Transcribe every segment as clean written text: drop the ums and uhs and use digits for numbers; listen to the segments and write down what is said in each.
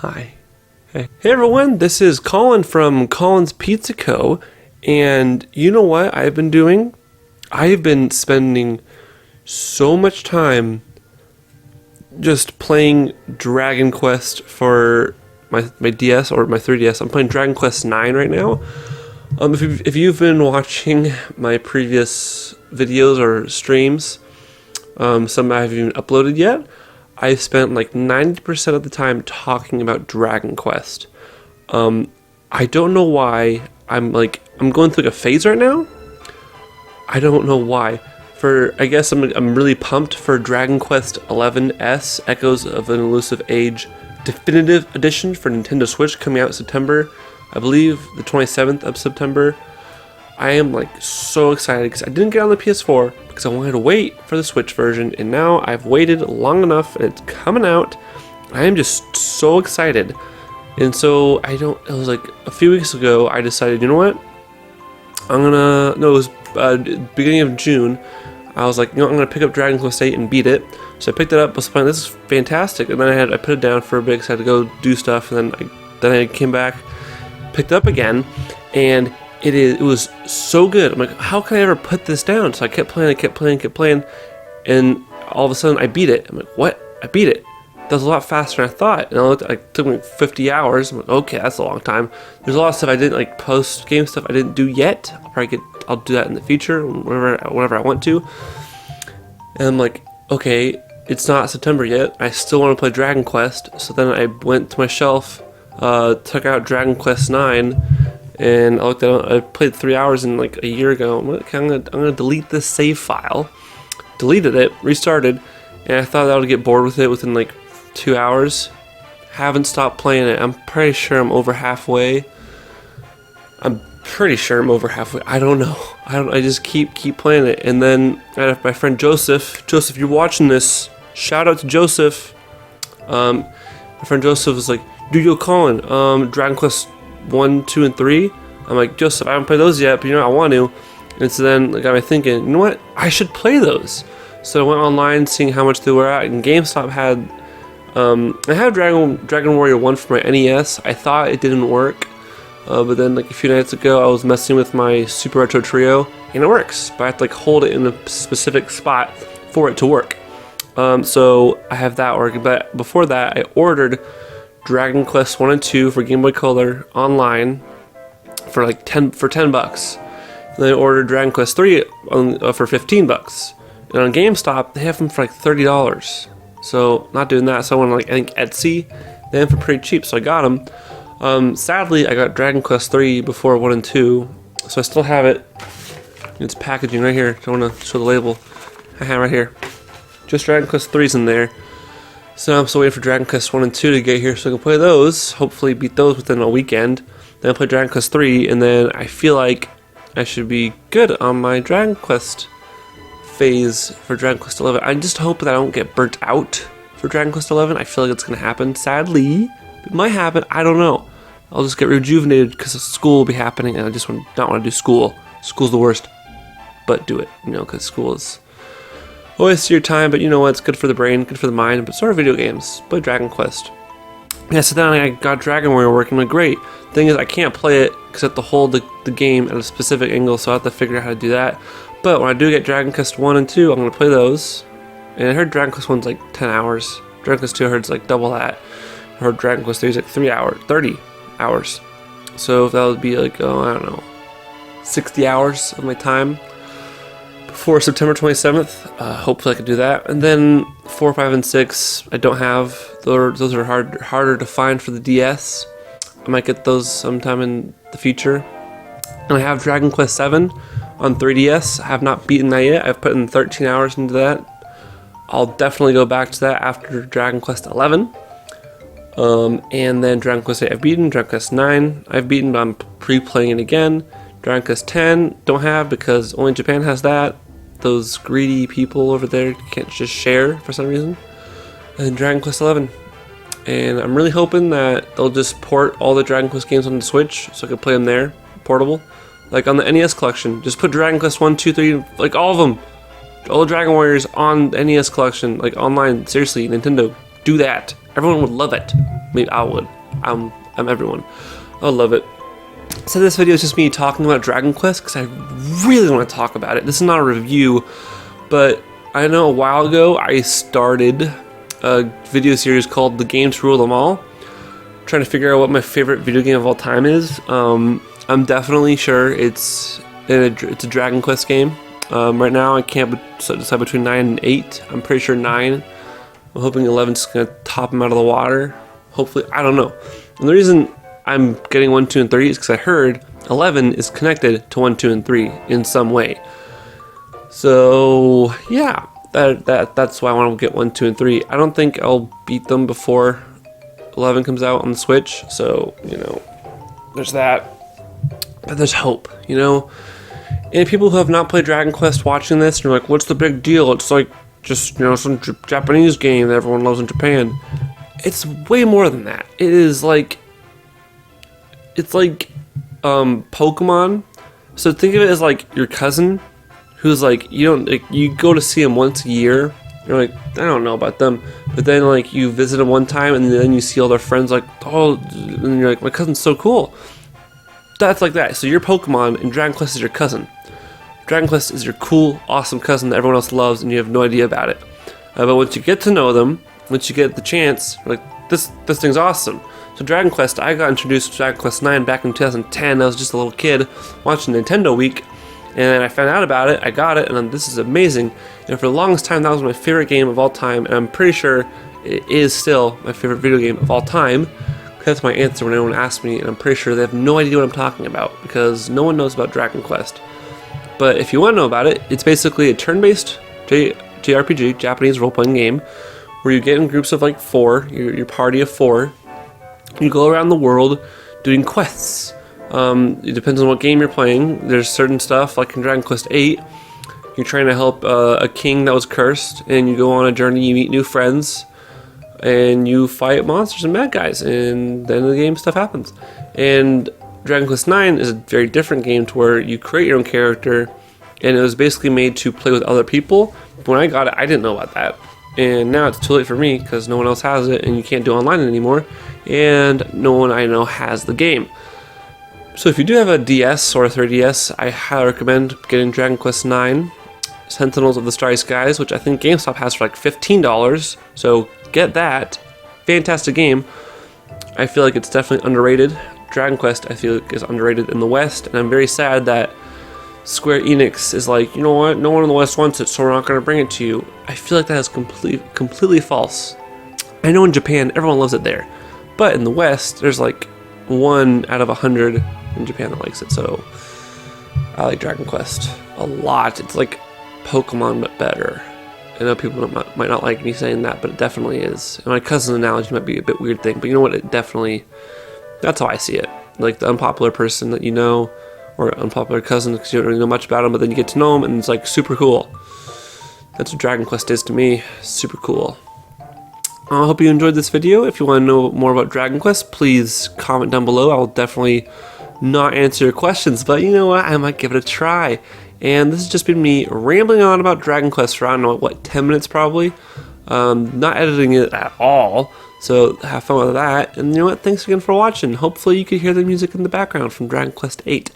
Hi. Hey everyone, this is Collin from Collin's Pizza Co. And you know what I've been doing? I've been spending so much time just playing Dragon Quest for my DS or my 3DS. I'm playing Dragon Quest 9 right now. If you've been watching my previous videos or streams, some I haven't even uploaded yet, I've spent like 90% of the time talking about Dragon Quest. I don't know why. I'm going through a phase right now. I don't know why. I guess I'm really pumped for Dragon Quest XI S Echoes of an Elusive Age Definitive Edition for Nintendo Switch coming out September. I believe the 27th of September. I am like so excited because I didn't get on the PS4 because I wanted to wait for the Switch version, and now I've waited long enough and it's coming out. I am just so excited. And so it was like a few weeks ago I decided, you know what? It was beginning of June. I was like, you know, I'm gonna pick up Dragon Quest 8 and beat it. So I picked it up, was playing, this is fantastic. And then I put it down for a bit because I had to go do stuff, and then I came back, picked it up again, and it was so good. I'm like, how can I ever put this down? So I kept playing, and all of a sudden I beat it. I'm like, what? I beat it. That was a lot faster than I thought. And it took me 50 hours. I'm like, okay, that's a long time. There's a lot of stuff I didn't, like post game stuff I didn't do yet. I'll do that in the future whenever I want to. And I'm like, okay, it's not September yet. I still want to play Dragon Quest. So then I went to my shelf, took out Dragon Quest 9, and I looked at it. I played 3 hours in like a year ago. I'm like, I'm gonna delete this save file. Deleted it, restarted, and I thought I would get bored with it within like 2 hours. Haven't stopped playing it. I'm pretty sure I'm over halfway. I don't know. I just keep playing it. And then I have my friend Joseph. Joseph, you're watching this. Shout out to Joseph. My friend Joseph was like, dude, yo, Collin, Dragon Quest 1, 2, and 3. I'm like, Joseph, I haven't played those yet, but you know, I want to. And so then it got me thinking, you know what? I should play those. So I went online seeing how much they were at, and GameStop had I had Dragon Warrior 1 for my NES. I thought it didn't work, but then like a few nights ago I was messing with my Super Retro Trio, and it works, but I have to like hold it in a specific spot for it to work. So I have that working, but before that I ordered Dragon Quest 1 and 2 for Game Boy Color online for like 10 bucks. And then I ordered Dragon Quest 3 for 15 bucks. And on GameStop they have them for like $30. So not doing that. So I went on, like, I think Etsy. They have them for pretty cheap, so I got them. Sadly, I got Dragon Quest 3 before 1 and 2, so I still have it. It's packaging right here. Don't want to show the label. I have it right here. Just Dragon Quest 3's in there. So I'm still waiting for Dragon Quest 1 and 2 to get here so I can play those. Hopefully beat those within a weekend. Then I'll play Dragon Quest 3, and then I feel like I should be good on my Dragon Quest phase for Dragon Quest 11. I just hope that I don't get burnt out for Dragon Quest 11. I feel like it's going to happen. Sadly, it might happen. I don't know. I'll just get rejuvenated because school will be happening, and I just not want to do school. School's the worst, but do it, you know, because school is always your time, but you know what? It's good for the brain, good for the mind, but so are video games. Play Dragon Quest. Yeah, so then I got Dragon Warrior working. Like, great. Thing is, I can't play it because I have to hold the game at a specific angle, so I have to figure out how to do that. But when I do get Dragon Quest 1 and 2, I'm going to play those. And I heard Dragon Quest 1's like 10 hours. Dragon Quest 2 I heard it's like double that. I heard Dragon Quest 3 is like 30 hours. So that would be like, I don't know, 60 hours of my time before September 27th. Hopefully I could do that. And then 4, 5, and 6 I don't have. Those are harder to find for the DS. I might get those sometime in the future. And I have Dragon Quest 7 on 3DS. I have not beaten that yet. I've put in 13 hours into that. I'll definitely go back to that after Dragon Quest 11. And then Dragon Quest 8 I've beaten. Dragon Quest 9 I've beaten, but I'm pre-playing it again. Dragon Quest 10 don't have because only Japan has that. Those greedy people over there can't just share for some reason. And then Dragon Quest 11. And I'm really hoping that they'll just port all the Dragon Quest games on the Switch so I can play them there, portable. Like on the NES collection, just put Dragon Quest 1, 2, 3, like all of them. All the Dragon Warriors on the NES collection, like online. Seriously, Nintendo, do that. Everyone would love it. Maybe I would. I'm everyone. I love it. So this video is just me talking about Dragon Quest because I really want to talk about it. This is not a review, but I know a while ago I started a video series called The Game to Rule Them All, trying to figure out what my favorite video game of all time is. I'm definitely sure it's a Dragon Quest game. Right now I can't decide between 9 and 8. I'm pretty sure 9. I'm hoping 11's going to top him out of the water. Hopefully, I don't know. And the reason I'm getting 1, 2, and 3 is because I heard 11 is connected to 1, 2, and 3 in some way. So yeah, that's why I want to get 1, 2, and 3. I don't think I'll beat them before 11 comes out on the Switch. So there's that. But there's hope, And people who have not played Dragon Quest watching this, and you're like, what's the big deal? It's like just some Japanese game that everyone loves in Japan. It's way more than that. It's like Pokemon. So think of it as like your cousin, who's like you go to see him once a year. You're like, I don't know about them, but then like you visit them one time, and then you see all their friends like, oh, and you're like, my cousin's so cool. That's like that. So your Pokemon and Dragon Quest is your cousin. Dragon Quest is your cool, awesome cousin that everyone else loves, and you have no idea about it. But once you get to know them, once you get the chance, you're like, this thing's awesome. So Dragon Quest, I got introduced to Dragon Quest 9 back in 2010. I was just a little kid watching Nintendo Week, and I found out about it, I got it, and this is amazing. And for the longest time, that was my favorite game of all time, and I'm pretty sure it is still my favorite video game of all time. That's my answer when anyone asks me, and I'm pretty sure they have no idea what I'm talking about, because no one knows about Dragon Quest. But if you want to know about it, it's basically a turn-based JRPG, Japanese role-playing game, where you get in groups of like 4, your party of 4. You go around the world doing quests. It depends on what game you're playing. There's certain stuff, like in Dragon Quest 8, you're trying to help a king that was cursed, and you go on a journey, you meet new friends, and you fight monsters and bad guys, and then the game stuff happens. And Dragon Quest 9 is a very different game to where you create your own character, and it was basically made to play with other people. But when I got it, I didn't know about that. And now it's too late for me because no one else has it, and you can't do online anymore, and no one I know has the game. So if you do have a DS or a 3DS, I highly recommend getting Dragon Quest 9 Sentinels of the Starry Skies, which I think GameStop has for like $15. So get that. Fantastic game. I feel like it's definitely underrated. Dragon Quest, I feel like, is underrated in the West, and I'm very sad that Square Enix is like, you know what, no one in the West wants it, so we're not going to bring it to you. I feel like that is completely false. I know in Japan, everyone loves it there. But in the West, there's like 1 out of 100 in Japan that likes it, so I like Dragon Quest a lot. It's like Pokemon, but better. I know people might not like me saying that, but it definitely is. And my cousin's analogy might be a bit weird thing, but you know what, it definitely, that's how I see it. Like the unpopular person that you know, or unpopular cousin because you don't really know much about them, but then you get to know them and it's like super cool. That's what Dragon Quest is to me. Super cool. I hope you enjoyed this video. If you want to know more about Dragon Quest, please comment down below. I will definitely not answer your questions, but you know what? I might give it a try. And this has just been me rambling on about Dragon Quest for, I don't know, what, 10 minutes probably? Not editing it at all. So have fun with that, and you know what, thanks again for watching. Hopefully you could hear the music in the background from Dragon Quest 8.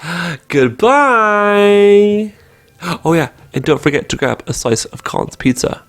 Goodbye! Oh yeah, and don't forget to grab a slice of Collin's pizza.